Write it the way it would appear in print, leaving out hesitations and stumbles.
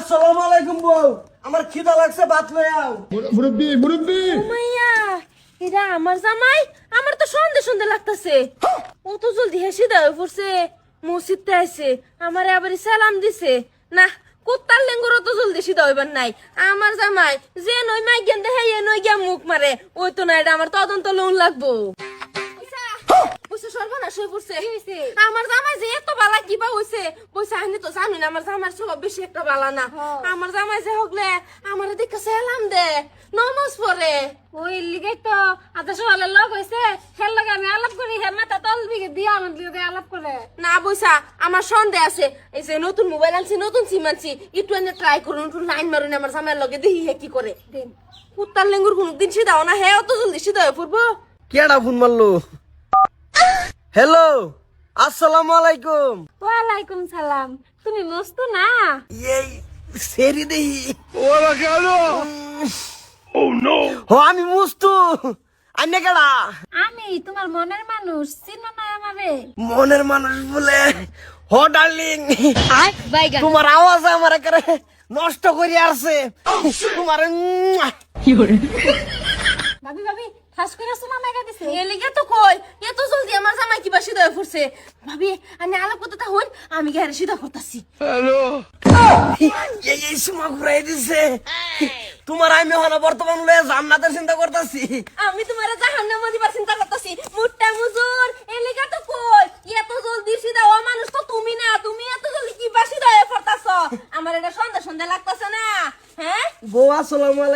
আসসালামু আলাইকুম বউ, আমার খিদা লাগছে, ভাত লয়ে আও। মুরব্বি মুরব্বি মাইয়া এরা আমার জামাই, আমার তো সন্দেহ সন্দেহ লাগতাছে। ও তো জলদি হেসে দেয় পড়ছে, মসজিদতে আছে, আমারে আবার সালাম দিছে। না, কুত্তার লেঙ্গুর তো জলদি সিধা হইবার নাই। আমার জামাই যে নই মাই গেন দেখে এ নই গিয়া মুখ মারে, ওই তো না, এটা আমার তদন্ত লোন লাগবো। সর্বনাশ হয়ে পড়ছে। আমার জামাই যে এত বালা কিবা হইছে, পয়সা আনি তো জানি না, আমার জামাই স্বভাব বেশি একটা বালা না। আমার জামাই যে হগলে আমার দেখে সালাম দে, নমাজ পড়ে। ওই লিগে তো আধা সকালে লগ হয়েছে, হের লগে আমি আলাপ করি, হের মাথা তল দিকে দিয়ে আমার লিগে আলাপ করে। না বইসা, আমার সন্দেহ আছে। এই যে নতুন মোবাইল আনছি, নতুন সিম আনছি, একটু এনে ট্রাই করুন, একটু লাইন মারুন আমার জামাইয়ের লগে, দেখি হে কি করে। কুত্তার লেঙ্গুর কোনদিন সিধাও না, হে অত জলদি সিধা হয়ে পড়বো। কেডা ফোন মারলো? হ্যালো, আসসালামু আলাইকুম। ওয়ালাইকুম সালাম। তুমি মস্ত না? এই সেরি দেহি। ওরা কেন? ও আমি মুস্তু। আন্নে কেডা? আমি তোমার মনের মানুষ, চিনো না আমারে? মনের মানুষ বলে? হ ডার্লিং, আয় বাইগা। তোমার আওয়াজ আমার একেবারে নষ্ট করে আসছে। তোমার ভাবি ভাবি ঠাস করে শোনা মেগা দিছে। এলিগে তো কই এত জলদি আমার জামাই কিবা সিধা হয়ে পড়ছে। ভাবি আমি আলাপ করতে হন, আমি গেরে সিধা করতেছি। এই সময় ঘুরাই দিছে। তোমার আমি হলো বর্তমান লয়ে জান্নাতের চিন্তা করতেছি। আমি তোমার জাহান্নামে দিবার চিন্তা করতেছি। মুট্টা মুজুর এলিগে তো কই এত জলদি সিধা ও মানুষ তো তুমি না, তুমি এত জলদি কিবা সিধা হয়ে পড়তাছ। আমার এটা সন্দেহ সন্দেহ লাগতাছে না। হ্যাঁ বউ আসসালামু আলাইকুম।